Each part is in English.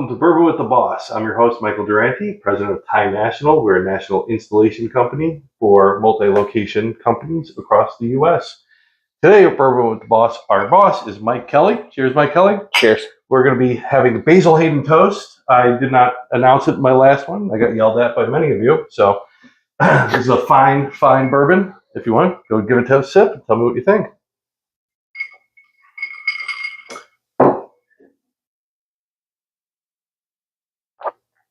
welcome to Bourbon with the Boss. I'm your host, Michael Durante, president of Time National. We're a national installation company for multi-location companies across the U.S. Today at Bourbon with the Boss, our boss is Mike Kelly. Cheers, Mike Kelly. Cheers. We're going to be having Basil Hayden Toast. I did not announce it in my last one. I got yelled at by many of you. So this is a fine bourbon. If you want, go give it a sip and tell me what you think.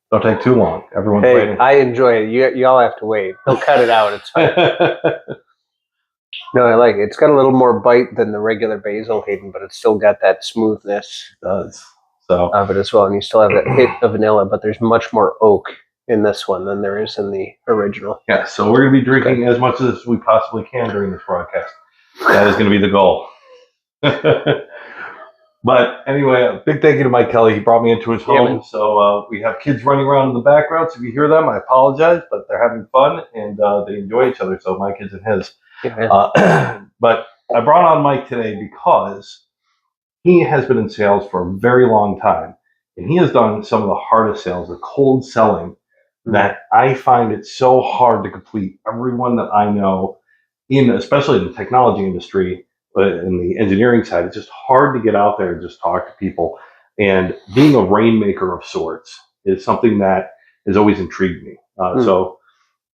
Don't take too long. Everyone's waiting. I enjoy it. You all have to wait. They'll cut it out. It's fine. No, I like it. It's got a little more bite than the regular Basil Hayden, but it's still got that smoothness. It does. So of it as well. And you still have that hit of vanilla, but there's much more oak in this one than there is in the original. Yeah, so we're going to be drinking as much as we possibly can during this broadcast. That is going to be the goal. But anyway, a big thank you to Mike Kelly. He brought me into his home. So we have kids running around in the background. So if you hear them, I apologize, but they're having fun and they enjoy each other. So my kids and his. Yeah. But I brought on Mike today because he has been in sales for a very long time. And he has done some of the hardest sales, the cold selling, that I find it so hard to complete. Everyone that I know, especially in the technology industry, in the engineering side, it's just hard to get out there and just talk to people. And being a rainmaker of sorts is something that has always intrigued me. So,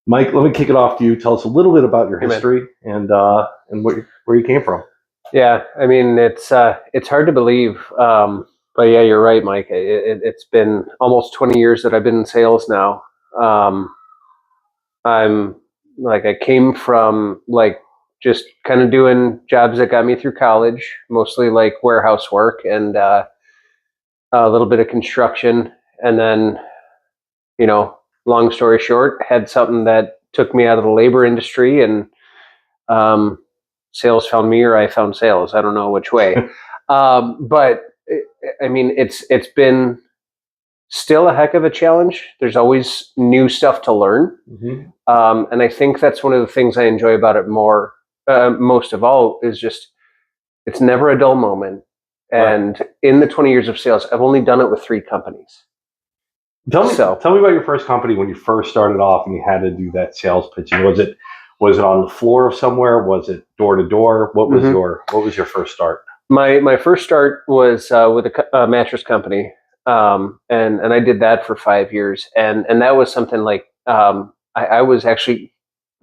Mike, let me kick it off to you. Tell us a little bit about your history and where you came from. Yeah, I mean, it's hard to believe. But yeah, you're right, Mike. It's been almost 20 years that I've been in sales now. I came from just kind of doing jobs that got me through college, mostly like warehouse work and a little bit of construction. And then, long story short, had something that took me out of the labor industry, and sales found me, or I found sales. I don't know which way. But I mean, it's been still a heck of a challenge. There's always new stuff to learn. Mm-hmm. And I think that's one of the things I enjoy about it most of all is just, it's never a dull moment. And in the 20 years of sales, I've only done it with 3 companies. Tell me about your first company when you first started off and you had to do that sales pitching. Was it on the floor of somewhere? Was it door to door? What was your first start? My first start was with a mattress company. And I did that for 5 years. And that was something like, I was actually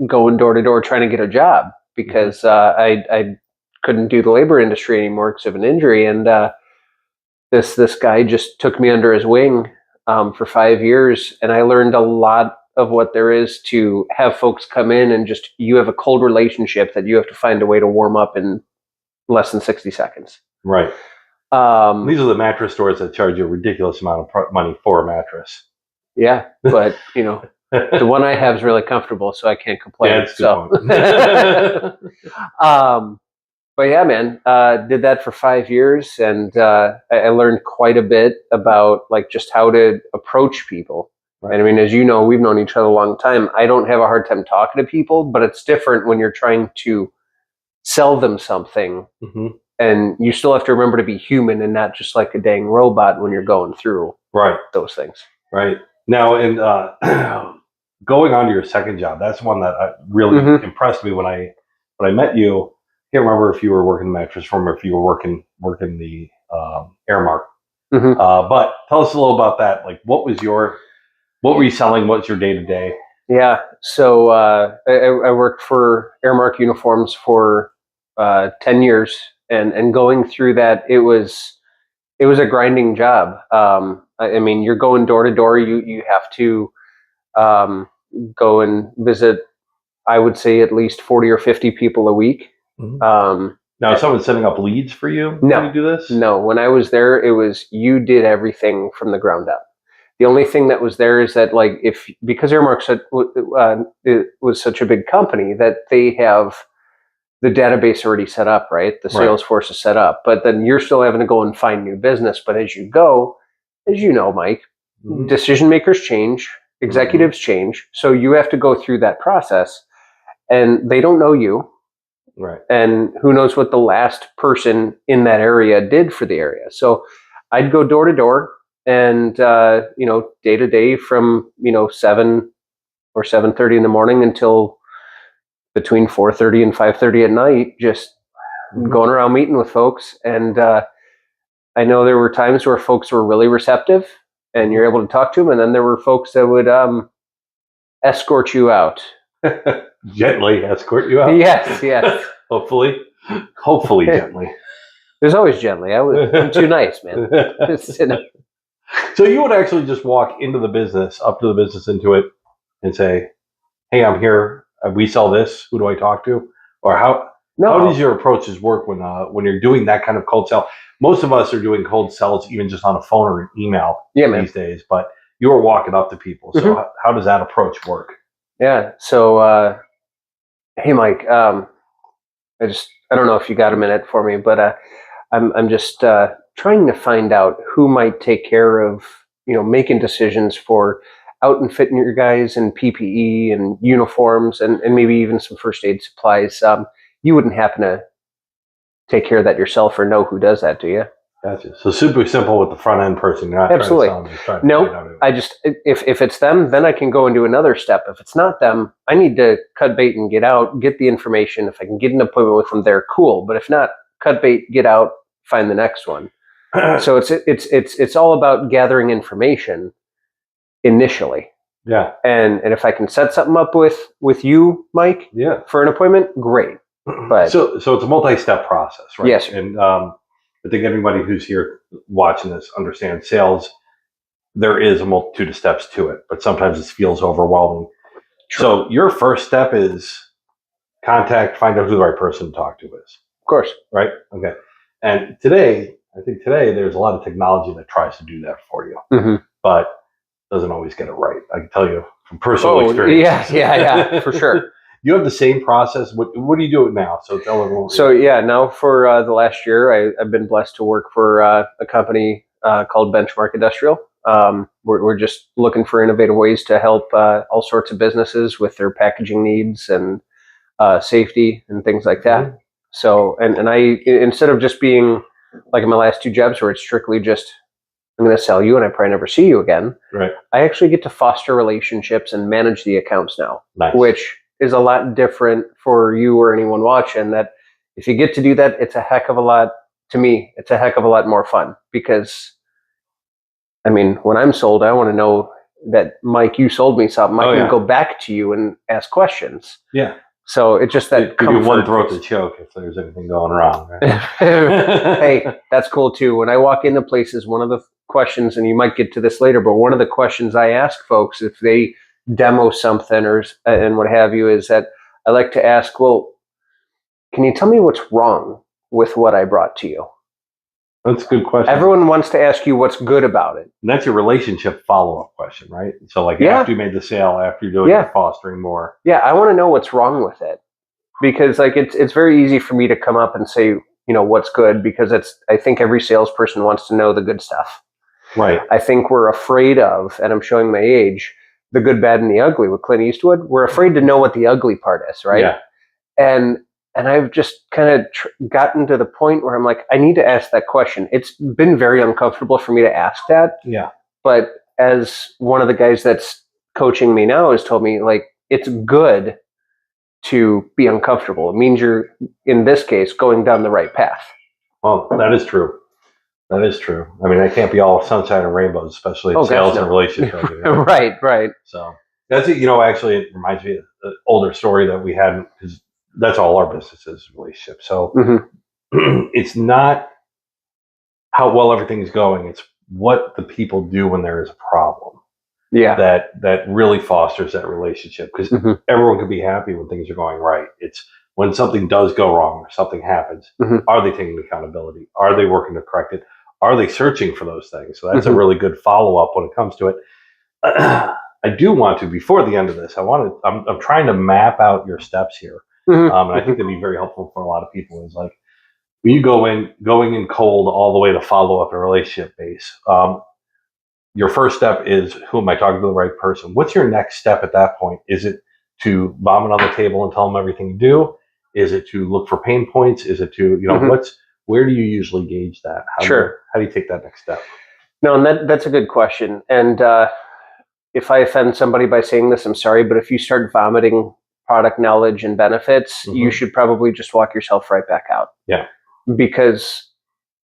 going door to door trying to get a job because I couldn't do the labor industry anymore because of an injury. And this guy just took me under his wing for 5 years. And I learned a lot of what there is to have folks come in and just, you have a cold relationship that you have to find a way to warm up in less than 60 seconds. Right. These are the mattress stores that charge you a ridiculous amount of money for a mattress. Yeah, but the one I have is really comfortable, so I can't complain. Yeah, that's so. But yeah, man, did that for 5 years, and I learned quite a bit about just how to approach people. Right. And I mean, as you know, we've known each other a long time. I don't have a hard time talking to people, but it's different when you're trying to sell them something. Mm-hmm. And you still have to remember to be human and not just like a dang robot when you're going through those things. Right. Now, and going on to your second job, that's one that really impressed me when I met you. I can't remember if you were working the mattress firm or if you were working the Airmark. Mm-hmm. But tell us a little about that. Like, what were you selling? What's your day to day? Yeah. So I worked for Airmark Uniforms for 10 years. And going through that, it was a grinding job. I mean, you're going door to door. You have to go and visit, I would say, at least 40 or 50 people a week. Mm-hmm. Now, is someone setting up leads for you when you do this? No. When I was there, it was you did everything from the ground up. The only thing that was there is that because Airmark it was such a big company that they have the database already set up, right? The sales force is set up, but then you're still having to go and find new business. But as you go, as you know, Mike, decision makers change, executives change. So you have to go through that process, and they don't know you. Right. And who knows what the last person in that area did for the area. So I'd go door to door. and day to day from 7 or 7:30 in the morning until between 4:30 and 5:30 at night, just going around meeting with folks. And I know there were times where folks were really receptive and you're able to talk to them, and then there were folks that would escort you out. Gently escort you out. Yes. Hopefully gently. There's always gently. I'm too nice, man. So you would actually just walk into the business, up to the business, into it, and say, "Hey, I'm here. We sell this. Who do I talk to?" Or how does your approaches work when you're doing that kind of cold sell? Most of us are doing cold sells even just on a phone or an email these days, but you are walking up to people. So how does that approach work? Yeah. So, hey, Mike, I don't know if you got a minute for me, but I'm just trying to find out who might take care of, making decisions for out and fitting your guys in PPE and uniforms and maybe even some first aid supplies. You wouldn't happen to take care of that yourself or know who does that, do you? Gotcha. So super simple with the front end person. You're not Absolutely. No, I just, if it's them, then I can go and do another step. If it's not them, I need to cut bait and get out, get the information. If I can get an appointment with them, they're cool. But if not, cut bait, get out, find the next one. So it's all about gathering information initially. Yeah. And if I can set something up with you, Mike, for an appointment, great. But so it's a multi-step process, right? Yes. And I think everybody who's here watching this understands sales. There is a multitude of steps to it, but sometimes it feels overwhelming. Sure. So your first step is find out who the right person to talk to is. Of course. Right? Okay. And today there's a lot of technology that tries to do that for you, but doesn't always get it right. I can tell you from personal experience. Yeah, for sure. You have the same process. What do you do now? So tell everyone. So now for the last year, I've been blessed to work for a company called Benchmark Industrial. We're just looking for innovative ways to help all sorts of businesses with their packaging needs and safety and things like that. So and I, instead of just being like in my last two jobs where it's strictly just I'm going to sell you and I probably never see you again. Right. I actually get to foster relationships and manage the accounts now, which is a lot different for you or anyone watching. That if you get to do that, it's a heck of a lot more fun, because I mean, when I'm sold, I want to know that, Mike, you sold me something. I can go back to you and ask questions. Yeah. So it's just that one throat to choke if there's anything going wrong. Right? Hey, that's cool too. When I walk into places, one of the questions, and you might get to this later, but one of the questions I ask folks if they demo something and what have you is that I like to ask, well, can you tell me what's wrong with what I brought to you? That's a good question. Everyone wants to ask you what's good about it. And that's your relationship follow-up question, right? So like after you made the sale, after you're doing your fostering more. Yeah, I want to know what's wrong with it, because like it's very easy for me to come up and say, what's good, because I think every salesperson wants to know the good stuff. Right. I think we're afraid of, and I'm showing my age, the good, bad, and the ugly with Clint Eastwood. We're afraid to know what the ugly part is, right? Yeah. And I've just kind of gotten to the point where I'm like, I need to ask that question. It's been very uncomfortable for me to ask that. Yeah. But as one of the guys that's coaching me now has told me, like, it's good to be uncomfortable. It means you're, in this case, going down the right path. Well, that is true. That is true. I mean, I can't be all sunshine and rainbows, especially in sales and relationships. Right. So that's it. Actually, it reminds me of an older story that we had, because that's all our business is, relationships. So it's not how well everything's going. It's what the people do when there is a problem. Yeah. That really fosters that relationship, because everyone can be happy when things are going right. It's when something does go wrong or something happens, are they taking accountability? Are they working to correct it? Are they searching for those things? So that's a really good follow-up when it comes to it. I do want to, before the end of this, I'm trying to map out your steps here. And I think that'd be very helpful for a lot of people. Is like, when you going in cold all the way to follow up a relationship base, your first step is, who am I talking to the right person? What's your next step at that point? Is it to vomit on the table and tell them everything you do? Is it to look for pain points? Is it to, where do you usually gauge that? How do you take that next step? No, and that's a good question. And if I offend somebody by saying this, I'm sorry, but if you start vomiting product knowledge and benefits, you should probably just walk yourself right back out. Yeah. Because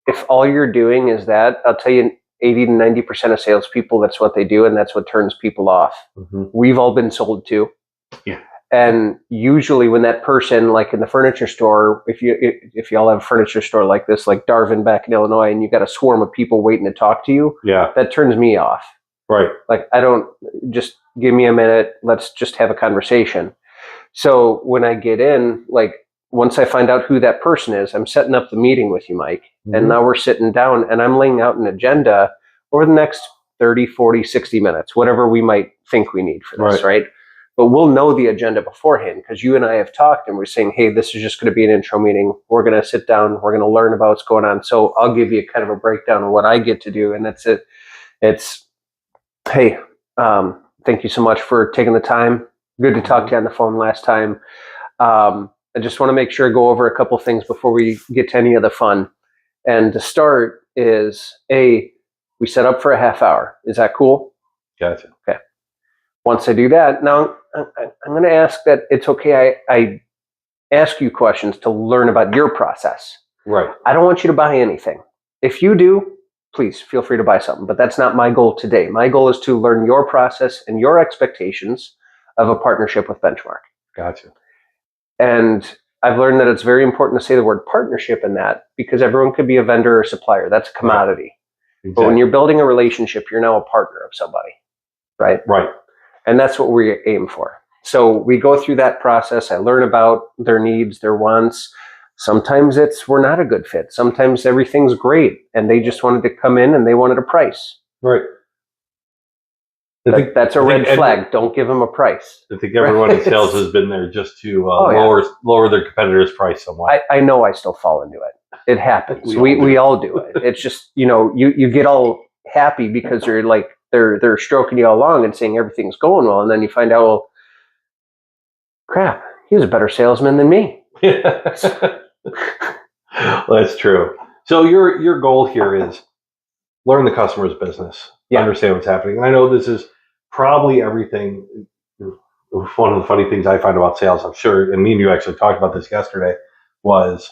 if all you're doing is that, I'll tell you, 80 to 90% of salespeople, that's what they do, and that's what turns people off. We've all been sold to. Yeah. And usually when that person, like in the furniture store, if you all have a furniture store like this, like Darwin back in Illinois, and you got a swarm of people waiting to talk to you, that turns me off. Right. Like, I don't, just give me a minute. Let's just have a conversation. So when I get in, like, once I find out who that person is, I'm setting up the meeting with you, Mike. And now we're sitting down and I'm laying out an agenda over the next 30, 40, 60 minutes, whatever we might think we need for this, right? But we'll know the agenda beforehand because you and I have talked and we're saying, hey, this is just going to be an intro meeting. We're going to sit down. We're going to learn about what's going on. So I'll give you kind of a breakdown of what I get to do. And that's it. It's, hey, thank you so much for taking the time. Good to talk to you on the phone last time. I just want to make sure I go over a couple things before we get to any of the fun. And to start is, we set up for a half hour. Is that cool? Gotcha. Okay. Once I do that, now I'm going to ask that it's okay. I ask you questions to learn about your process. Right. I don't want you to buy anything. If you do, please feel free to buy something. But that's not my goal today. My goal is to learn your process and your expectations of a partnership with Benchmark. Gotcha. And I've learned that it's very important to say the word partnership in that because everyone could be a vendor or supplier. That's a commodity. Exactly. But when you're building a relationship, you're now a partner of somebody, right? Right. And that's what we aim for. So we go through that process. I learn about their needs, their wants. Sometimes we're not a good fit. Sometimes everything's great and they just wanted to come in and they wanted a price. Right. That's a red flag. Don't give them a price. I think everyone in sales has been there just to lower their competitor's price somewhat. I know I still fall into it. It happens. We all do it. It's just, you get all happy because they're stroking you all along and saying everything's going well, and then you find out, well, crap, he was a better salesman than me. That's true. So your goal here is learn the customer's business, understand what's happening. And I know this is probably everything. One of the funny things I find about sales, I'm sure, and me and you actually talked about this yesterday, was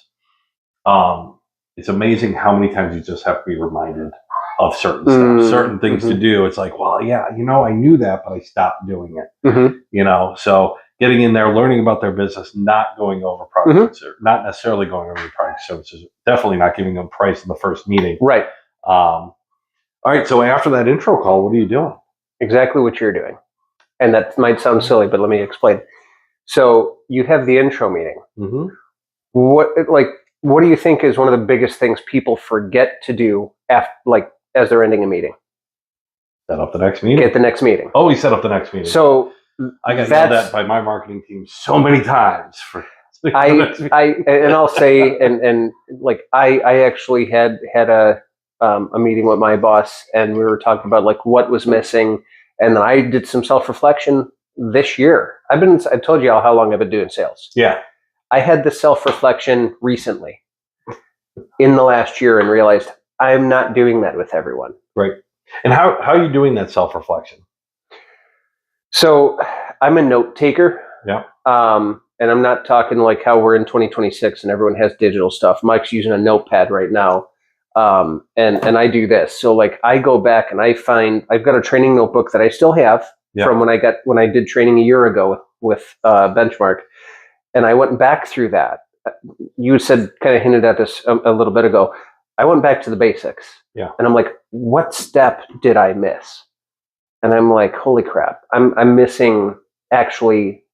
it's amazing how many times you just have to be reminded of certain stuff, certain things to do. It's like, well, yeah, I knew that, but I stopped doing it. So getting in there, learning about their business, not going over products, not necessarily going over product services, definitely not giving them price in the first meeting. Right. All right. So after that intro call, what are you doing? Exactly what you're doing. And that might sound silly, but let me explain. So you have the intro meeting. What do you think is one of the biggest things people forget to do as they're ending a meeting? Set up the next meeting. Get the next meeting. Oh, we set up the next meeting. So I got yelled at by my marketing team so many times for. I'll say, I actually had a meeting with my boss, and we were talking about what was missing, and I did some self-reflection this year. I told you how long I've been doing sales. Yeah. I had this self-reflection recently in the last year and realized I'm not doing that with everyone. Right. And how are you doing that self-reflection? So I'm a note taker. Yeah. And I'm not talking like how we're in 2026 and everyone has digital stuff. Mike's using a notepad right now. And I do this. So I go back and I find I've got a training notebook that I still have from when I did training a year ago with Benchmark. And I went back through that. You kind of hinted at this a little bit ago. I went back to the basics. Yeah. And I'm like, what step did I miss? And I'm like, holy crap, I'm missing actually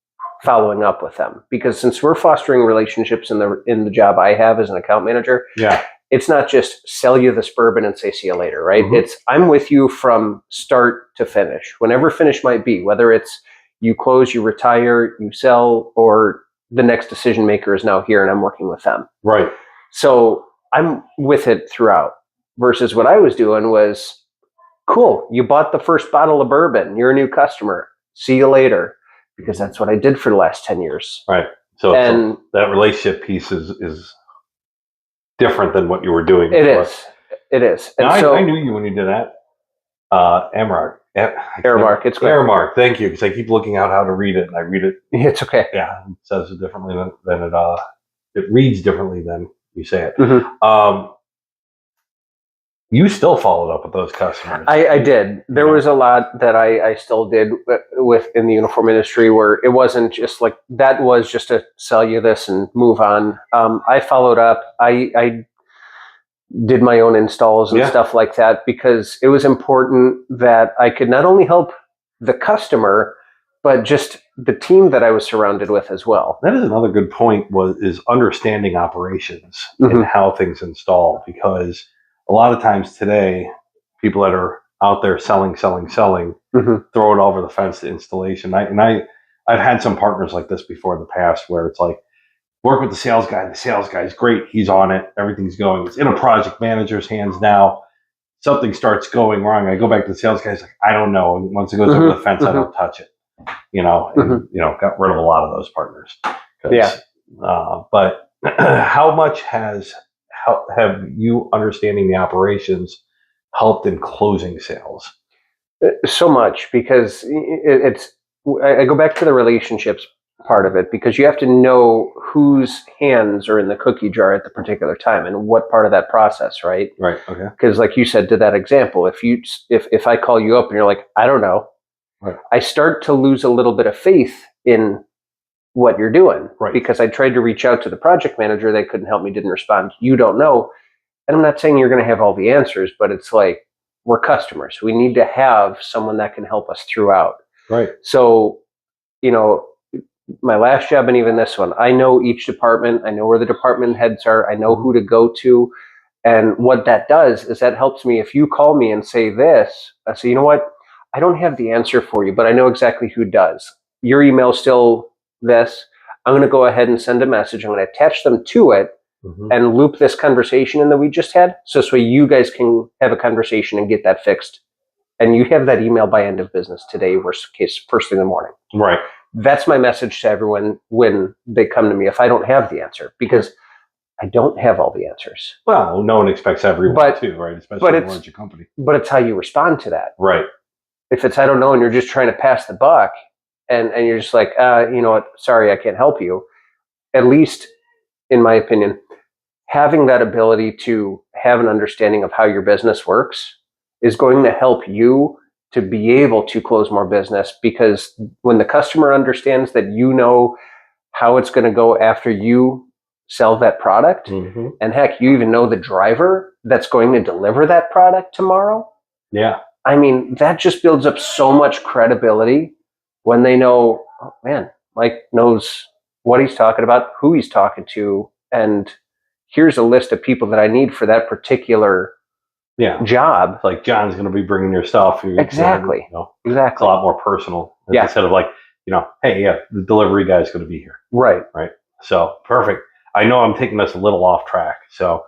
following up with them. Because since we're fostering relationships in the job I have as an account manager, it's not just sell you this bourbon and say see you later, right? It's I'm with you from start to finish, whenever finish might be, whether it's you close, you retire, you sell, or the next decision maker is now here and I'm working with them. Right. So I'm with it throughout, versus what I was doing was, cool, you bought the first bottle of bourbon, you're a new customer, see you later, because that's what I did for the last 10 years. Right. So that relationship piece is different than what you were doing before. It is. And I knew you when you did that. Aramark. Aramark. It's good. Aramark. Thank you, because I keep looking out how to read it, and I read it. It's okay. Yeah, it says it differently than it reads differently than you say it. You still followed up with those customers. I did. There was a lot that I still did in the uniform industry where it wasn't just like that was just to sell you this and move on. I followed up. I did my own installs and stuff like that because it was important that I could not only help the customer, but just the team that I was surrounded with as well. That is another good point, is understanding operations and how things install, because a lot of times today, people that are out there selling, throw it over the fence to installation. I've had some partners like this before in the past where it's like, work with the sales guy. The sales guy is great. He's on it. Everything's going. It's in a project manager's hands now. Something starts going wrong. I go back to the sales guy. He's like, I don't know. And once it goes over the fence, I don't touch it. And got rid of a lot of those partners. But how much have you understanding the operations helped in closing sales? So much, because I go back to the relationships part of it, because you have to know whose hands are in the cookie jar at the particular time and what part of that process, right? Right. Okay. Because like you said, to that example, if I call you up and you're like, I don't know, right, I start to lose a little bit of faith in what you're doing, right? Because I tried to reach out to the project manager, they couldn't help me, didn't respond. You don't know. And I'm not saying you're going to have all the answers, but it's like, we're customers. We need to have someone that can help us throughout. Right. So, my last job and even this one, I know each department. I know where the department heads are. I know who to go to. And what that does is that helps me. If you call me and say this, I say, you know what? I don't have the answer for you, but I know exactly who does. Your email's still this. I'm going to go ahead and send a message. I'm going to attach them to it and loop this conversation in that we just had. So you guys can have a conversation and get that fixed. And you have that email by end of business today, worst case, first thing in the morning. Right. That's my message to everyone when they come to me if I don't have the answer, because I don't have all the answers. Well, no one expects everyone to, right? Especially in a larger company. But it's how you respond to that. Right. If it's I don't know and you're just trying to pass the buck and you're just like, you know what, sorry, I can't help you. At least, in my opinion, having that ability to have an understanding of how your business works is going to help you to be able to close more business, because when the customer understands that you know how it's going to go after you sell that product, and heck, you even know the driver that's going to deliver that product tomorrow. Yeah. I mean, that just builds up so much credibility when they know, oh man, Mike knows what he's talking about, who he's talking to, and here's a list of people that I need for that particular job. It's like John's going to be bringing your stuff. Exactly. Exactly. It's a lot more personal instead of like, hey, the delivery guy's going to be here. Right. Right. So perfect. I know I'm taking us a little off track. So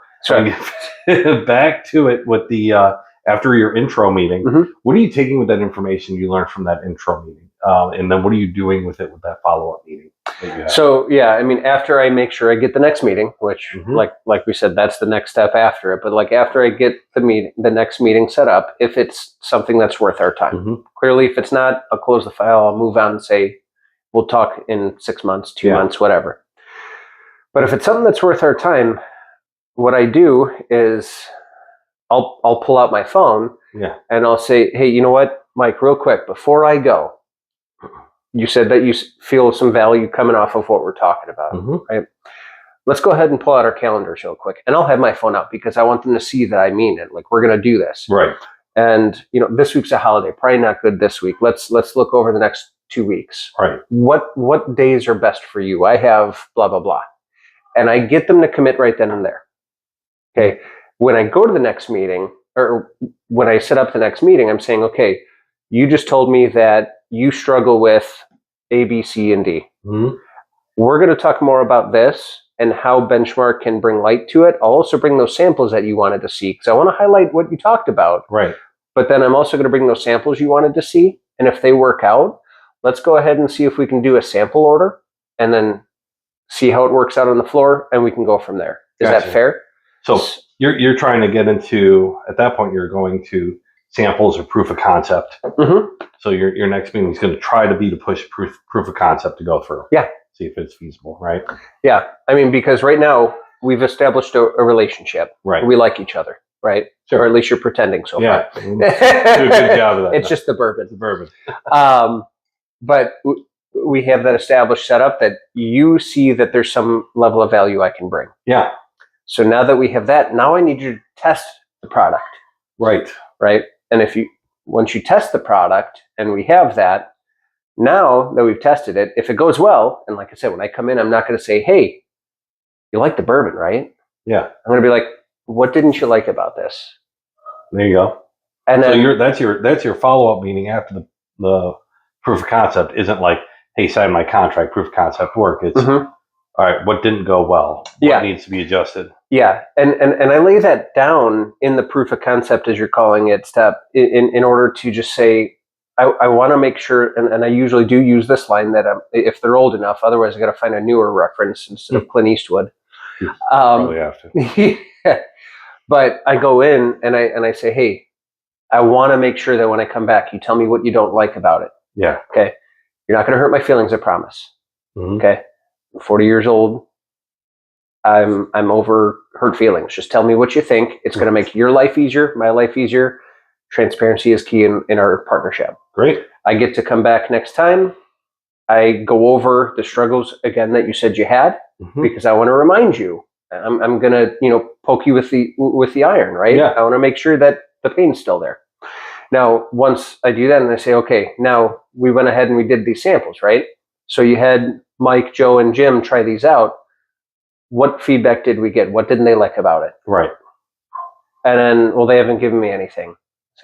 back to it with the after your intro meeting. What are you taking with that information you learned from that intro meeting? And then what are you doing with it with that follow-up meeting that you had? So, I mean, after I make sure I get the next meeting, which like we said, that's the next step after it. But like after I get the next meeting set up, if it's something that's worth our time. Clearly, if it's not, I'll close the file, I'll move on and say, we'll talk in 6 months, 2 months, whatever. But if it's something that's worth our time, what I do is I'll pull out my phone and I'll say, hey, you know what, Mike, real quick, before I go, you said that you feel some value coming off of what we're talking about, right? Let's go ahead and pull out our calendars real quick. And I'll have my phone up because I want them to see that I mean it. Like, we're going to do this. Right. And, this week's a holiday, probably not good this week. Let's look over the next 2 weeks. Right. What days are best for you? I have blah, blah, blah. And I get them to commit right then and there. Okay. When I go to the next meeting, or when I set up the next meeting, I'm saying, okay, you just told me that you struggle with A, B, C, and D. We're going to talk more about this and how Benchmark can bring light to it. I'll also bring those samples that you wanted to see, because I want to highlight what you talked about. Right. But then I'm also going to bring those samples you wanted to see. And if they work out, let's go ahead and see if we can do a sample order and then see how it works out on the floor, and we can go from there. Is that fair? So you're trying to get into, at that point, you're going to samples or proof of concept. Mm-hmm. So your next meeting is going to try to be to push proof of concept to go through. Yeah. See if it's feasible, right? Yeah. I mean, because right now we've established a relationship. Right. We like each other, right? Sure. Or at least you're pretending so far. Do a good job of that. It's just the bourbon. The bourbon. But we have that established setup that you see that there's some level of value I can bring. Yeah. So now that we have that, now I need you to test the product. Right. Right. And once you test the product and we have that, now that we've tested it, if it goes well, and like I said, when I come in, I'm not going to say, hey, you like the bourbon, right? Yeah. I'm going to be like, what didn't you like about this? There you go. And then, so that's your follow-up meeting after the proof of concept isn't like, hey, sign my contract, proof of concept work. It's all right, what didn't go well? What needs to be adjusted? Yeah. And I lay that down in the proof of concept, as you're calling it, step, in order to just say, I want to make sure, and I usually do use this line that if they're old enough, otherwise I got to find a newer reference instead of Clint Eastwood. Probably have to. Yeah. But I go in and I say, hey, I want to make sure that when I come back, you tell me what you don't like about it. Yeah. Okay. You're not going to hurt my feelings, I promise. Mm-hmm. Okay. I'm 40 years old. I'm over hurt feelings. Just tell me what you think. It's going to make your life easier, my life easier. Transparency is key in our partnership. Great. I get to come back next time. I go over the struggles again that you said you had, because I want to remind you. I'm going to, poke you with the iron, right? Yeah. I want to make sure that the pain's still there. Now, once I do that and I say, okay, now we went ahead and we did these samples, right? So you had Mike, Joe, and Jim try these out. What feedback did we get? What didn't they like about it? Right. And then, well, they haven't given me anything.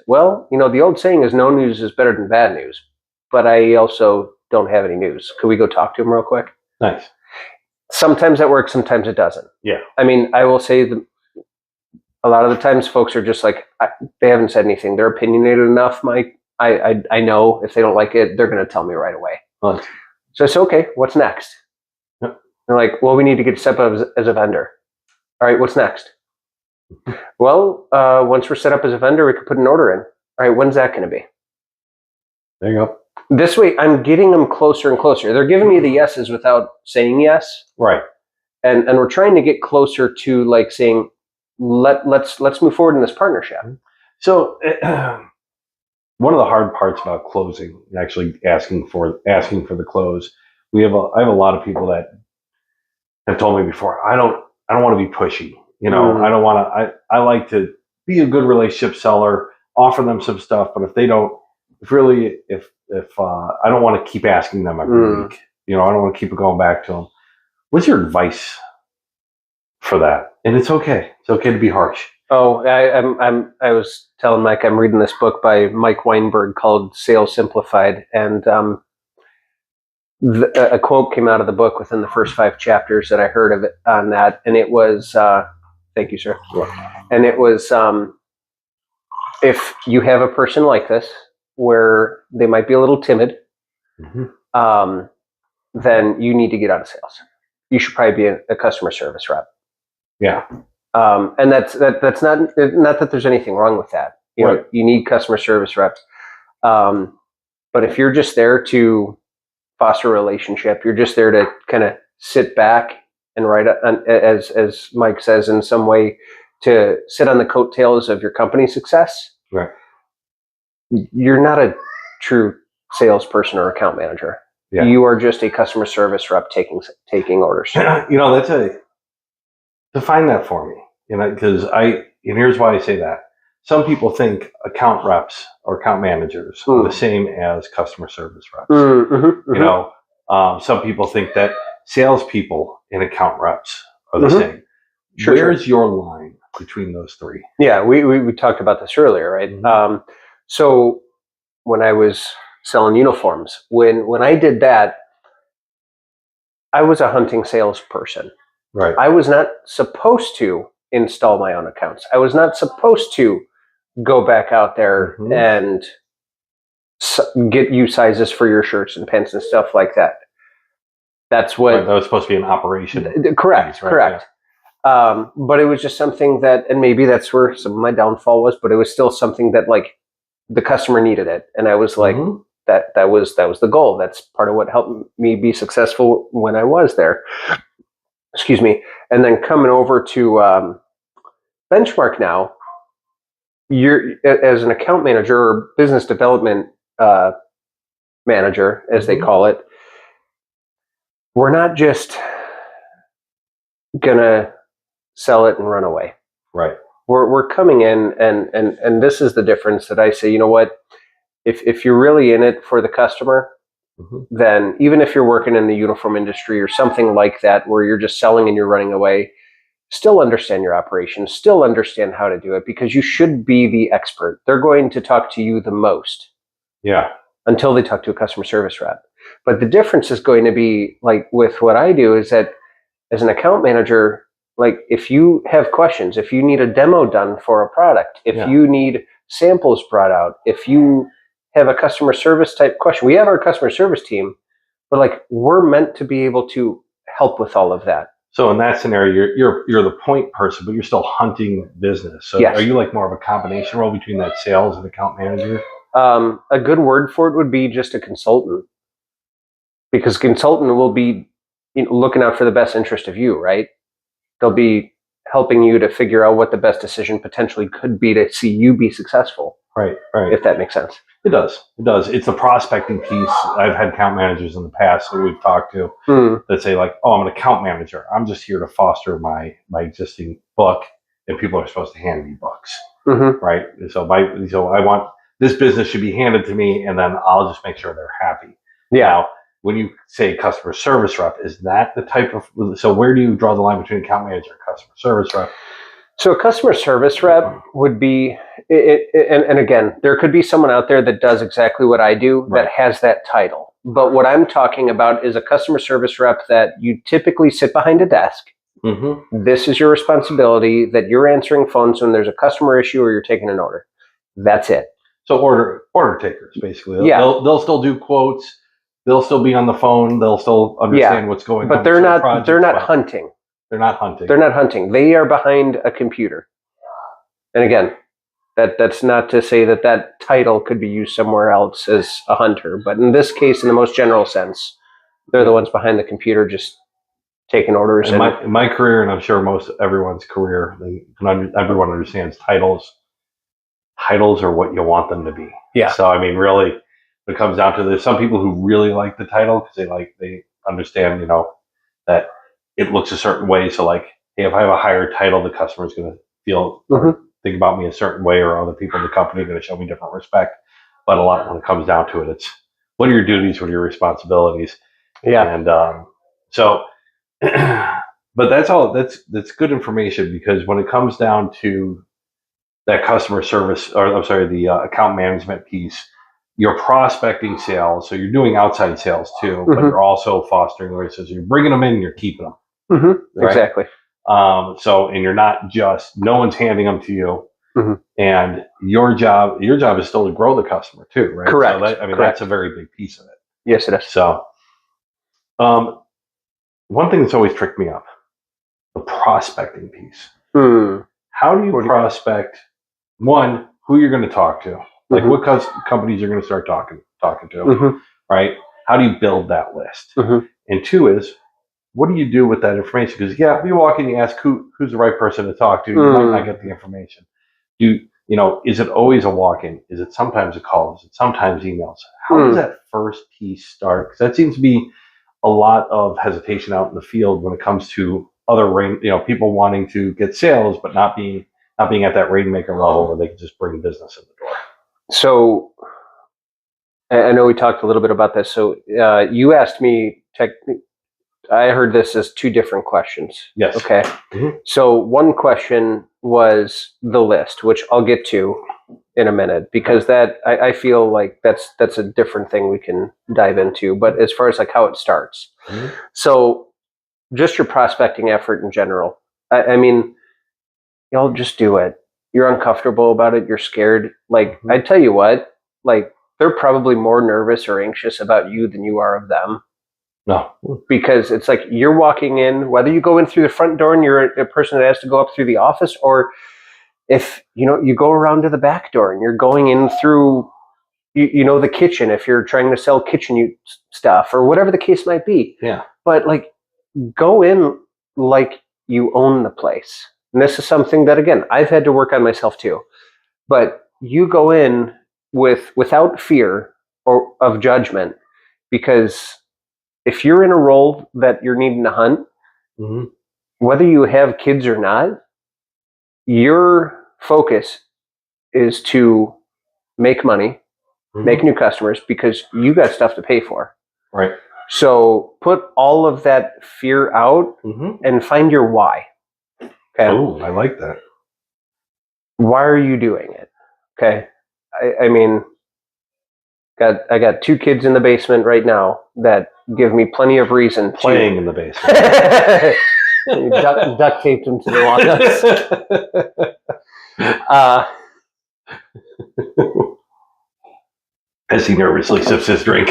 Well, the old saying is no news is better than bad news, but I also don't have any news. Could we go talk to him real quick? Nice. Sometimes that works, sometimes it doesn't. Yeah. I mean, I will say a lot of the times folks are just like, they haven't said anything. They're opinionated enough, Mike. I know if they don't like it, they're going to tell me right away. Right. So I say, okay, what's next? Yep. They're like, well, we need to get set up as a vendor. All right, what's next? Well, once we're set up as a vendor, we could put an order in. All right, when's that going to be? There you go. This way, I'm getting them closer and closer. They're giving me the yeses without saying yes. Right. And we're trying to get closer to like saying, let's move forward in this partnership. So one of the hard parts about closing, actually asking for the close, I have a lot of people that have told me before, I don't want to be pushy. I don't want to, I like to be a good relationship seller, offer them some stuff, but if they don't, if I don't want to keep asking them every week, I don't want to keep going back to them. What's your advice for that? And it's okay. It's okay to be harsh. Oh, I was telling Mike, I'm reading this book by Mike Weinberg called Sales Simplified. And a quote came out of the book within the first 5 chapters that I heard of it on that. And it was, thank you, sir. Yeah. And it was, if you have a person like this, where they might be a little timid, then you need to get out of sales. You should probably be a customer service rep. Yeah. And that's not that there's anything wrong with that. You need customer service reps. But if you're just there to foster a relationship, you're just there to kind of sit back and write, as Mike says, in some way, to sit on the coattails of your company's success. Right. You're not a true salesperson or account manager. Yeah. You are just a customer service rep taking orders. Define that for me. Because and here's why I say that. Some people think account reps or account managers are the same as customer service reps. Some people think that salespeople and account reps are the same. Where's your line between those three? Yeah, we talked about this earlier, right? So when I was selling uniforms, when I did that, I was a hunting salesperson. Right. I was not supposed to install my own accounts. I was not supposed to go back out there and get you sizes for your shirts and pants and stuff like that. That's what that was supposed to be an operation. Correct. Yeah. But it was just something that, and maybe that's where some of my downfall was, but it was still something that, like, the customer needed it. And I was like, that was the goal. That's part of what helped me be successful when I was there. Excuse me. And then coming over to Benchmark now, you're as an account manager or business development manager, as they call it. We're not just gonna sell it and run away. Right. We're coming in, and this is the difference that I say, you know what, if you're really in it for the customer, then even if you're working in the uniform industry or something like that, where you're just selling and you're running away, still understand your operations, still understand how to do it, because you should be the expert. They're going to talk to you the most. Yeah. Until they talk to a customer service rep. But the difference is going to be, like with what I do, is that as an account manager, like if you have questions, if you need a demo done for a product, if you need samples brought out, if you have a customer service type question, we have our customer service team, but like we're meant to be able to help with all of that. So in that scenario, you're the point person, but you're still hunting business. So are you like more of a combination role between that sales and account manager? A good word for it would be just a consultant, because consultant will be looking out for the best interest of you, right? They'll be helping you to figure out what the best decision potentially could be to see you be successful. Right. If that makes sense. It does. It's the prospecting piece. I've had account managers in the past that we've talked to that say like, oh, I'm an account manager. I'm just here to foster my existing book, and people are supposed to hand me books. Right. So I want, this business should be handed to me, and then I'll just make sure they're happy. Yeah. Now, when you say customer service rep, is that the type of, so where do you draw the line between account manager and customer service rep? So a customer service rep would be, and again, there could be someone out there that does exactly what I do that has that title. But what I'm talking about is a customer service rep that you typically sit behind a desk. This is your responsibility, that you're answering phones when there's a customer issue or you're taking an order. That's it. So order takers, basically. They'll still do quotes. They'll still be on the phone. They'll still understand what's going on. But they're not hunting. They're not hunting. They are behind a computer. And again, that's not to say that title could be used somewhere else as a hunter. But in this case, in the most general sense, they're the ones behind the computer just taking orders. In my career, and I'm sure most everyone's career, everyone understands titles. Titles are what you want them to be. Yeah. So, I mean, really, it comes down to, there's some people who really like the title because they understand, that it looks a certain way. So like, hey, if I have a higher title, the customer's going to feel or think about me a certain way, or other people in the company are going to show me different respect. But a lot, when it comes down to it, it's what are your duties, what are your responsibilities? Yeah. And so, but that's all. That's good information, because when it comes down to that customer service, or I'm sorry, the account management piece, you're prospecting sales, so you're doing outside sales too, but you're also fostering relationships. You're bringing them in, and you're keeping them. Right? Exactly. So, and you're not just, no one's handing them to you, and your job is still to grow the customer too, right? Correct. So that's a very big piece of it. Yes, it is. So, one thing that's always tricked me up, the prospecting piece. How do you prospect? One, who you're going to talk to, like what companies you're going to start talking to, right? How do you build that list? And two is, what do you do with that information? Because if you walk in, you ask who's the right person to talk to, you might not get the information. Is it always a walk-in? Is it sometimes a call? Is it sometimes emails? How does that first piece start? Because that seems to be a lot of hesitation out in the field when it comes to other people wanting to get sales, but not being at that rainmaker level where they can just bring business in the door. So I know we talked a little bit about this. So you asked me, I heard this as two different questions. Yes. Okay. So one question was the list, which I'll get to in a minute, because that I feel like that's a different thing we can dive into. But as far as like how it starts, so just your prospecting effort in general. I mean, y'all just do it. You're uncomfortable about it. You're scared. Like, I tell you what, like, they're probably more nervous or anxious about you than you are of them. No. Because it's like you're walking in, whether you go in through the front door and you're a person that has to go up through the office, or if, you go around to the back door and you're going in through, the kitchen, if you're trying to sell kitchen stuff or whatever the case might be. Yeah. But like, go in like you own the place. And this is something that, again, I've had to work on myself too. But you go in without fear or of judgment, because if you're in a role that you're needing to hunt, whether you have kids or not, your focus is to make money, make new customers, because you got stuff to pay for. Right. So put all of that fear out and find your why. Okay. Oh, I like that. Why are you doing it? Okay. I mean, I got 2 kids in the basement right now that give me plenty of reason playing in the basement. duct taped them to the walnuts. As he nervously sips his drink.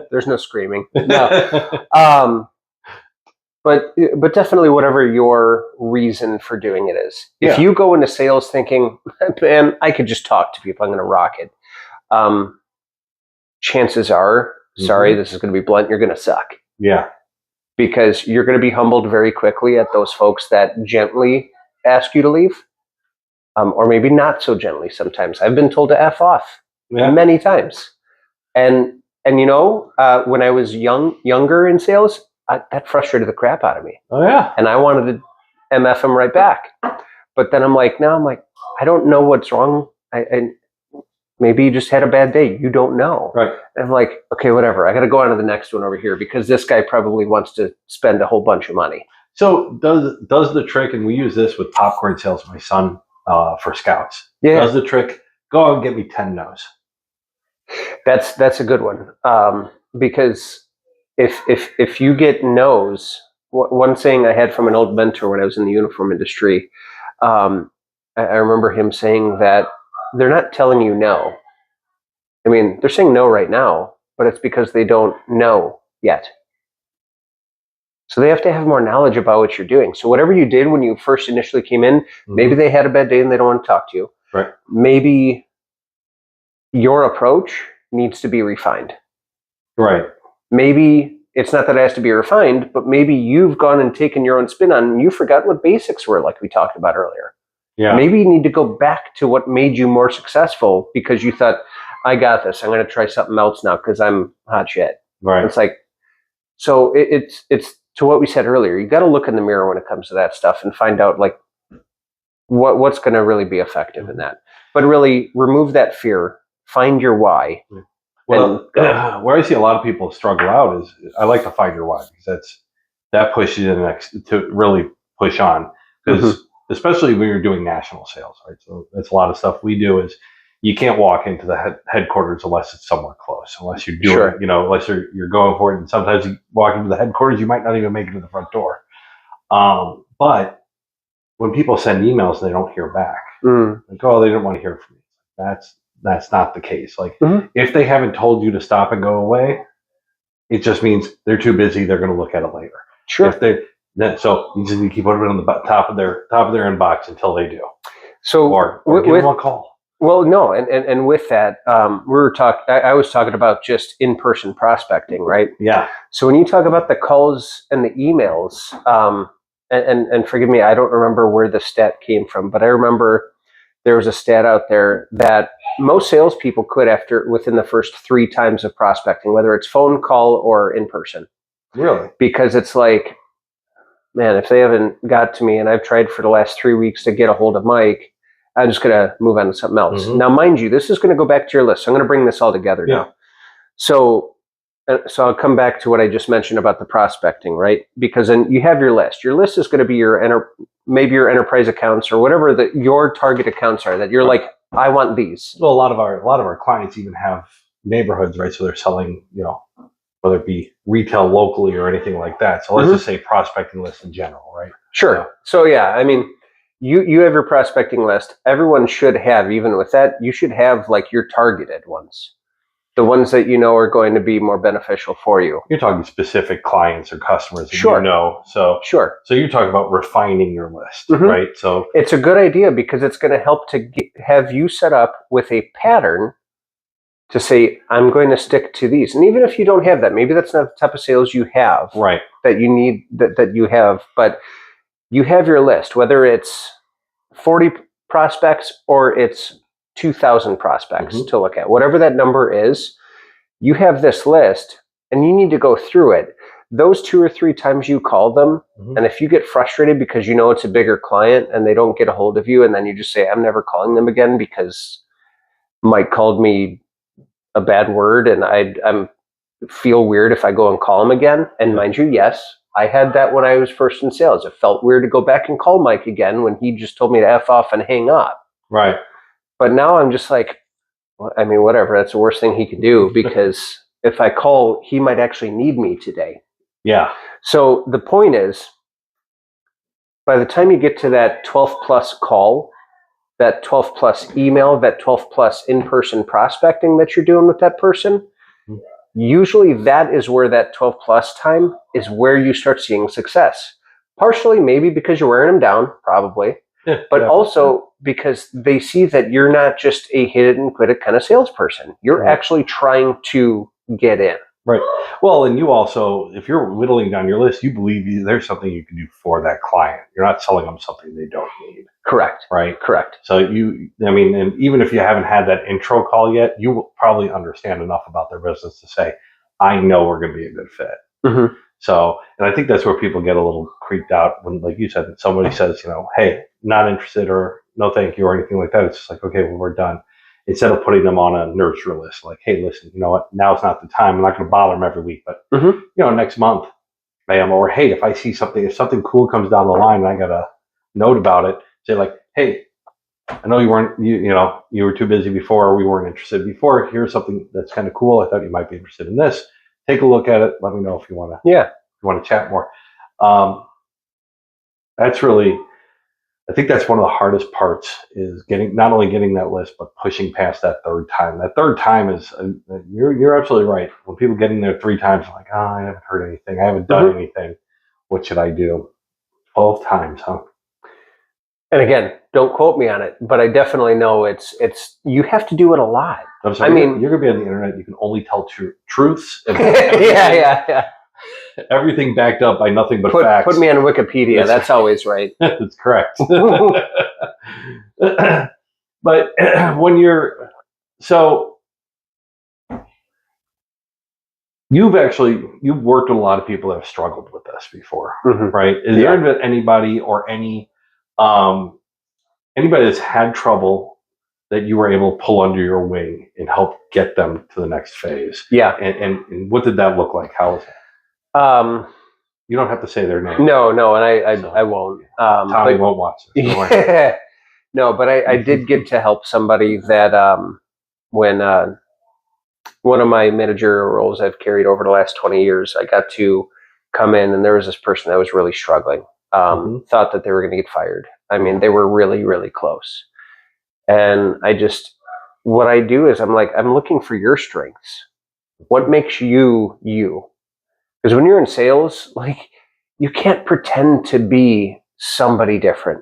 There's no screaming. No. But definitely whatever your reason for doing it is. If you go into sales thinking, man, I could just talk to people, I'm going to rock it. Chances are, sorry, this is going to be blunt, you're going to suck. Yeah. Because you're going to be humbled very quickly at those folks that gently ask you to leave. Or maybe not so gently sometimes. I've been told to F off many times. And when I was younger in sales, that frustrated the crap out of me. Oh, yeah. And I wanted to MF him right back. But then I'm like, I don't know what's wrong. I maybe you just had a bad day. You don't know. Right. And I'm like, okay, whatever. I got to go on to the next one over here because this guy probably wants to spend a whole bunch of money. So does the trick, and we use this with popcorn sales, my son, for scouts. Yeah. Does the trick, go out and get me 10 no's. That's a good one. Because if you get no's, one saying I had from an old mentor when I was in the uniform industry, I remember him saying that they're not telling you no. I mean, they're saying no right now, but it's because they don't know yet. So they have to have more knowledge about what you're doing. So whatever you did when you first initially came in, maybe they had a bad day and they don't want to talk to you. Right. Maybe your approach needs to be refined. Right. Maybe it's not that it has to be refined, but maybe you've gone and taken your own spin on and you forgot what basics were, like we talked about earlier. Yeah. Maybe you need to go back to what made you more successful because you thought, I got this. I'm going to try something else now because I'm hot shit. Right. It's like, so it's to what we said earlier. You got to look in the mirror when it comes to that stuff and find out like what's going to really be effective in that. But really remove that fear. Find your why. Well, where I see a lot of people struggle out is I like to find your why because that pushes you to really push on because especially when you're doing national sales, right? So that's a lot of stuff we do is you can't walk into the headquarters unless it's somewhere close, unless you're doing, unless you're going for it. And sometimes you walk into the headquarters, you might not even make it to the front door. But when people send emails and they don't hear back, like, oh, they didn't want to hear from me. That's not the case. Like if they haven't told you to stop and go away, it just means they're too busy. They're going to look at it later. Sure. So you just need to keep putting it on the top of their inbox until they do. So or give them a call. Well, no, and with that, I was talking about just in-person prospecting, right? Yeah. So when you talk about the calls and the emails, and forgive me, I don't remember where the stat came from, but I remember there was a stat out there that most salespeople quit within the first 3 times of prospecting, whether it's phone call or in person. Really? Because it's like, man, if they haven't got to me and I've tried for the last 3 weeks to get a hold of Mike, I'm just going to move on to something else. Now, mind you, this is going to go back to your list. So I'm going to bring this all together now. So I'll come back to what I just mentioned about the prospecting, right? Because then you have your list. Your list is going to be maybe your enterprise accounts or whatever your target accounts are that you're like, I want these. Well, a lot of our clients even have neighborhoods, right? So they're selling, whether it be retail locally or anything like that. So let's just say prospecting list in general, right? Sure. So yeah, I mean, you have your prospecting list. Everyone should have, even with that, you should have like your targeted ones. The ones that you know are going to be more beneficial for you. You're talking specific clients or customers that Sure. you know. So you're talking about refining your list, right? So it's a good idea because it's going to help to have you set up with a pattern to say, I'm going to stick to these. And even if you don't have that, maybe that's not the type of sales you have, right? That you need, that you have, but you have your list, whether it's 40 prospects or it's 2,000 prospects to look at, whatever that number is, you have this list and you need to go through it. Those 2 or 3 times you call them, and if you get frustrated because you know it's a bigger client and they don't get a hold of you, and then you just say, I'm never calling them again because Mike called me a bad word and I feel weird if I go and call him again. And mind you, yes, I had that when I was first in sales. It felt weird to go back and call Mike again when he just told me to F off and hang up. Right. But now I'm just like, I mean, whatever. That's the worst thing he could do because if I call, he might actually need me today. Yeah. So the point is, by the time you get to that 12th plus call, that 12th plus email, that 12th plus in-person prospecting that you're doing with that person, usually that is where that 12 plus time is where you start seeing success. Partially maybe because you're wearing them down, probably, but also because they see that you're not just a hit it and quit it kind of salesperson. You're actually trying to get in. Right. Well, and you also, if you're whittling down your list, you believe there's something you can do for that client. You're not selling them something they don't need. Correct. Right. Correct. So and even if you haven't had that intro call yet, you will probably understand enough about their business to say, I know we're going to be a good fit. So, and I think that's where people get a little creeped out when, like you said, somebody says, hey, not interested or no thank you or anything like that. It's just like, okay, well, we're done. Instead of putting them on a nurture list, like, hey, listen, you know what? Now's not the time. I'm not going to bother them every week, but next month, or hey, if something cool comes down the line, and I got a note about it. Say like, hey, I know you weren't, you were too busy before, or we weren't interested before. Here's something that's kind of cool. I thought you might be interested in this. Take a look at it. Let me know if you want to chat more. That's really. I think that's one of the hardest parts is not only getting that list, but pushing past that third time. That third time is, you're absolutely right. When people get in there 3 times, like, oh, I haven't heard anything. I haven't done anything. What should I do? 12 times, huh? And again, don't quote me on it, but I definitely know it's you have to do it a lot. I mean, you're going to be on the internet. You can only tell truths. And yeah. Everything backed up by nothing but facts. Put me on Wikipedia. That's always right. That's correct. But when you've worked with a lot of people that have struggled with this before, right? Is there been anybody or anybody that's had trouble that you were able to pull under your wing and help get them to the next phase? Yeah. And what did that look like? How was it? You don't have to say their name. No, and I won't. Tommy won't watch this. Yeah. No, but I did get to help somebody that when one of my managerial roles I've carried over the last 20 years, I got to come in and there was this person that was really struggling, thought that they were going to get fired. I mean, they were really, really close. And what I do is I'm looking for your strengths. What makes you you? Because when you're in sales, like, you can't pretend to be somebody different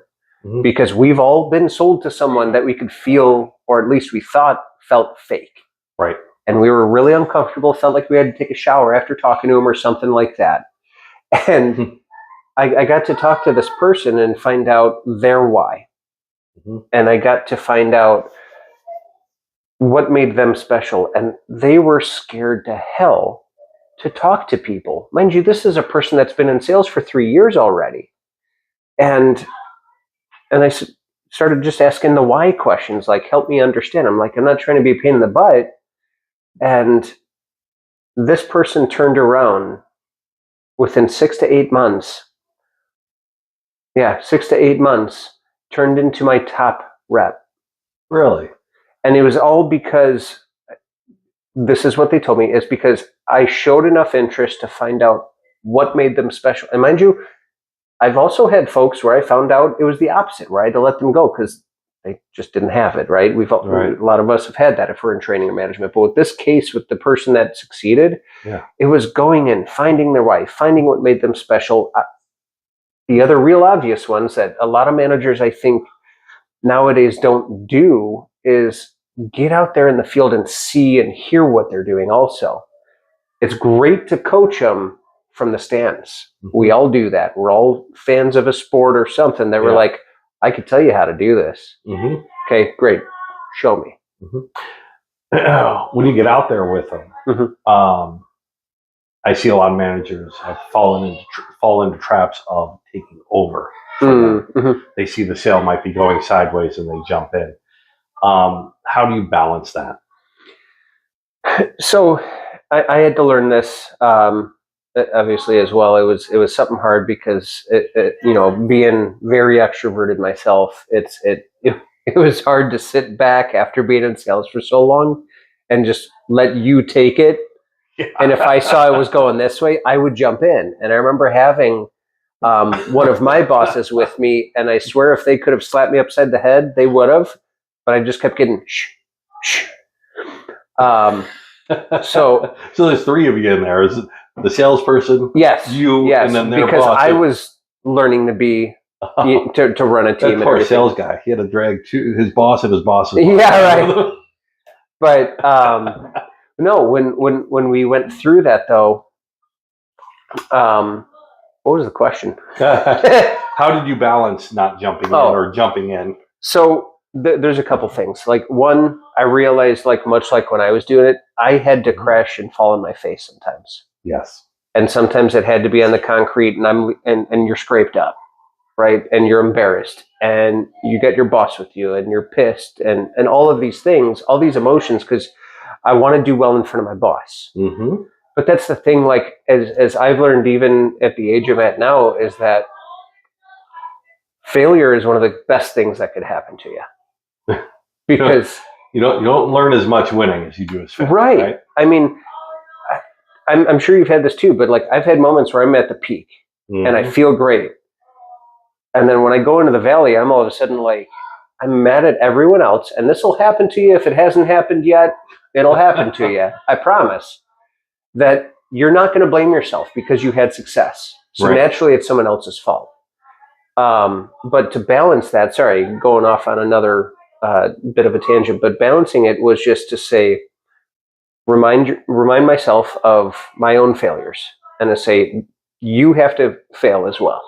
because we've all been sold to someone that we could feel, or at least we thought felt fake. Right. And we were really uncomfortable, felt like we had to take a shower after talking to him or something like that. And I got to talk to this person and find out their why. And I got to find out what made them special. And they were scared to hell to talk to people. Mind you, this is a person that's been in sales for 3 years already. And I started just asking the why questions, like, help me understand. I'm like, I'm not trying to be a pain in the butt. And this person turned around within 6 to 8 months. Yeah, 6 to 8 months, turned into my top rep. Really? And it was all because, this is what they told me, is because I showed enough interest to find out what made them special. And mind you, I've also had folks where I found out it was the opposite, where I had to let them go because they just didn't have it, right? A lot of us have had that if we're in training or management. But with this case, with the person that succeeded, it was going in, finding their why, finding what made them special. The other real obvious ones that a lot of managers, I think, nowadays don't do is get out there in the field and see and hear what they're doing also. It's great to coach them from the stands. We all do that. We're all fans of a sport or something that we're like, I could tell you how to do this. Okay, great. Show me. When you get out there with them, I see a lot of managers have fallen into traps of taking over. They see the sale might be going sideways and they jump in. How do you balance that? So I had to learn this obviously as well. It was something hard because being very extroverted myself, it was hard to sit back after being in sales for so long and just let you take it. And if I saw it was going this way, I would jump in. And I remember having one of my bosses with me, and I swear if they could have slapped me upside the head, they would have. But I just kept getting shh, shh. So there's three of you in there. Is it the salesperson? Yes. You and then their because boss. I was learning to be to run a team. That poor sales guy. He had to drag his boss and his boss's boss. Yeah, right. But no, when we went through that though, what was the question? How did you balance not jumping in or jumping in? So there's a couple things. Like one, I realized much like when I was doing it, I had to crash and fall on my face sometimes. Yes. And sometimes it had to be on the concrete, and you're scraped up, right? And you're embarrassed, and you get your boss with you, and you're pissed, and all of these things, all these emotions, because I want to do well in front of my boss. But that's the thing. Like as I've learned, even at the age I'm at now, is that failure is one of the best things that could happen to you. Because you don't learn as much winning as you do as failure. Right. I mean, I'm sure you've had this too, but I've had moments where I'm at the peak and I feel great. And then when I go into the valley, I'm all of a sudden I'm mad at everyone else. And this will happen to you. If it hasn't happened yet, it'll happen to you. I promise that you're not going to blame yourself because you had success. So naturally it's someone else's fault. But to balance that, sorry, going off on another bit of a tangent, but balancing it was just to say, remind myself of my own failures and to say, you have to fail as well.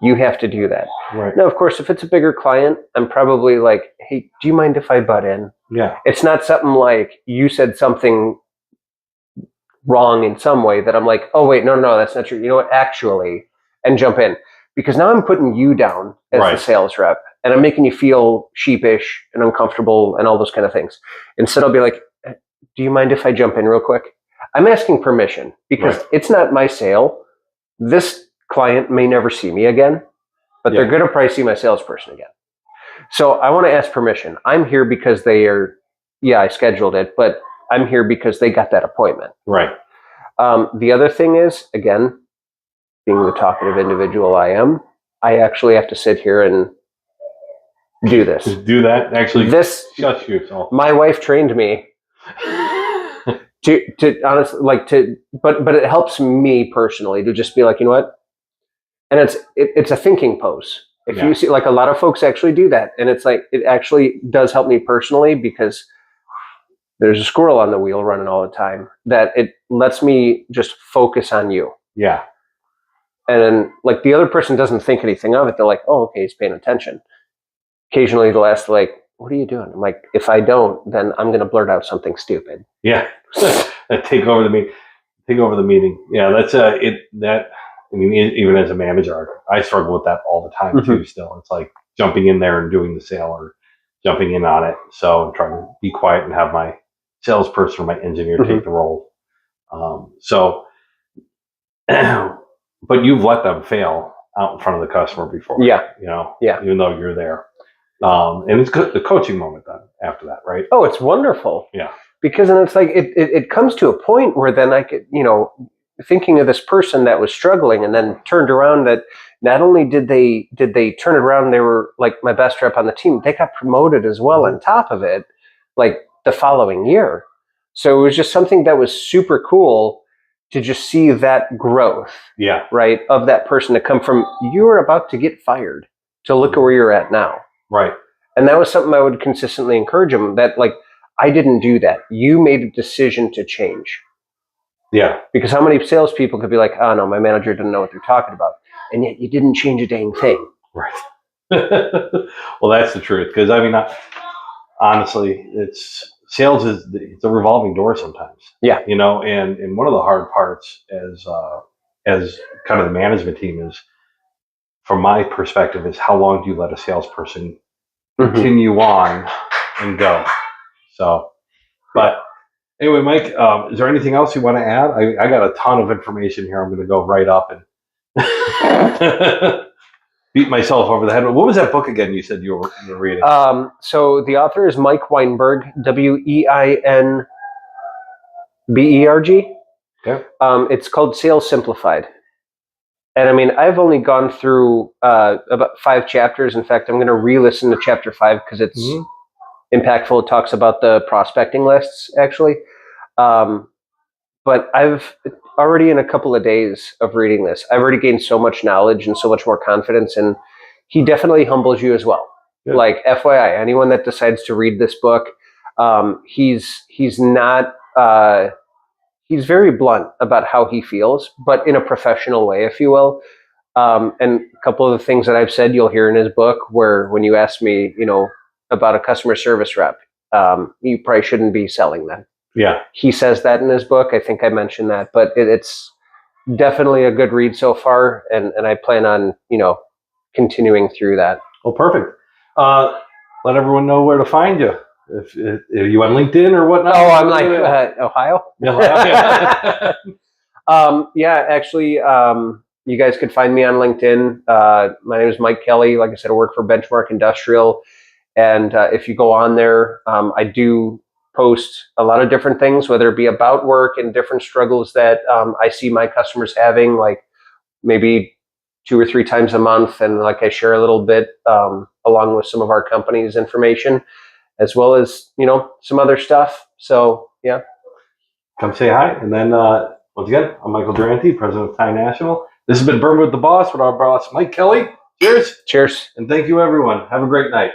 You have to do that. Right. Now, of course, if it's a bigger client, I'm probably like, hey, do you mind if I butt in? Yeah. It's not something like you said something wrong in some way that I'm like, oh, wait, no, that's not true. You know what? Actually, and jump in. Because now I'm putting you down as the sales rep and I'm making you feel sheepish and uncomfortable and all those kind of things. Instead, I'll be like, do you mind if I jump in real quick? I'm asking permission because it's not my sale. This client may never see me again, but they're going to probably see my salesperson again. So I want to ask permission. I'm here because they are, I scheduled it, but I'm here because they got that appointment. Right. The other thing is, again, being the talkative individual I am, I actually have to sit here and do this. Do that? Actually, shut yourself. My wife trained me to honestly, but it helps me personally to just be like, you know what? And it's a thinking pose. If you see, a lot of folks actually do that. And it's it actually does help me personally because there's a squirrel on the wheel running all the time that it lets me just focus on you. Yeah. And then the other person doesn't think anything of it. They're like, oh, okay, he's paying attention. Occasionally they'll ask what are you doing? I'm like, if I don't, then I'm going to blurt out something stupid. Yeah. Take over the meeting. Yeah. That's even as a manager, I struggle with that all the time too. Still, it's like jumping in there and doing the sale or jumping in on it. So I'm trying to be quiet and have my salesperson or my engineer take the role. But you've let them fail out in front of the customer before. Yeah. Even though you're there. And it's good, the coaching moment then after that, right? Oh, it's wonderful. Yeah. Because then it's it comes to a point where then I could, thinking of this person that was struggling, and then turned around that not only did they turn it around, they were like my best rep on the team. They got promoted as well on top of it, like the following year. So it was just something that was super cool to just see that growth. Yeah. Right. Of that person to come from you were about to get fired to look at where you're at now. Right. And that was something I would consistently encourage them that like, I didn't do that. You made a decision to change. Yeah. Because how many salespeople could be like, oh no, my manager didn't know what they're talking about. And yet you didn't change a dang thing. Right. Well, that's the truth. Because I mean, honestly, sales it's a revolving door sometimes. Yeah. You know, and one of the hard parts as kind of the management team is, from my perspective, is how long do you let a salesperson continue on and go? So, but anyway, Mike, is there anything else you want to add? I got a ton of information here. I'm going to go right up and beat myself over the head. What was that book again you said you were reading? So the author is Mike Weinberg, Weinberg. Okay. It's called Sales Simplified. And I mean, I've only gone through about 5 chapters. In fact, I'm going to re-listen to chapter 5 because it's impactful. It talks about the prospecting lists, actually. But I've already, in a couple of days of reading this, I've already gained so much knowledge and so much more confidence. And he definitely humbles you as well. Good. Like, FYI, anyone that decides to read this book, he's not... he's very blunt about how he feels, but in a professional way, if you will. And a couple of the things that I've said, you'll hear in his book, where when you ask me, about a customer service rep, you probably shouldn't be selling them. Yeah. He says that in his book. I think I mentioned that, but it's definitely a good read so far. And I plan on, continuing through that. Well, perfect. Let everyone know where to find you. If you on LinkedIn or whatnot. Oh, I'm like Ohio. Yeah. Yeah, actually, you guys could find me on LinkedIn. My name is Mike Kelly. Like I said, I work for Benchmark Industrial, and if you go on there, I do post a lot of different things, whether it be about work and different struggles that I see my customers having, like maybe 2 or 3 times a month, and like I share a little bit along with some of our company's information, as well as, some other stuff. So, yeah. Come say hi. And then, once again, I'm Michael Durante, president of Thai National. This has been Bourbon with the Boss with our boss, Mike Kelly. Cheers. Cheers. And thank you, everyone. Have a great night.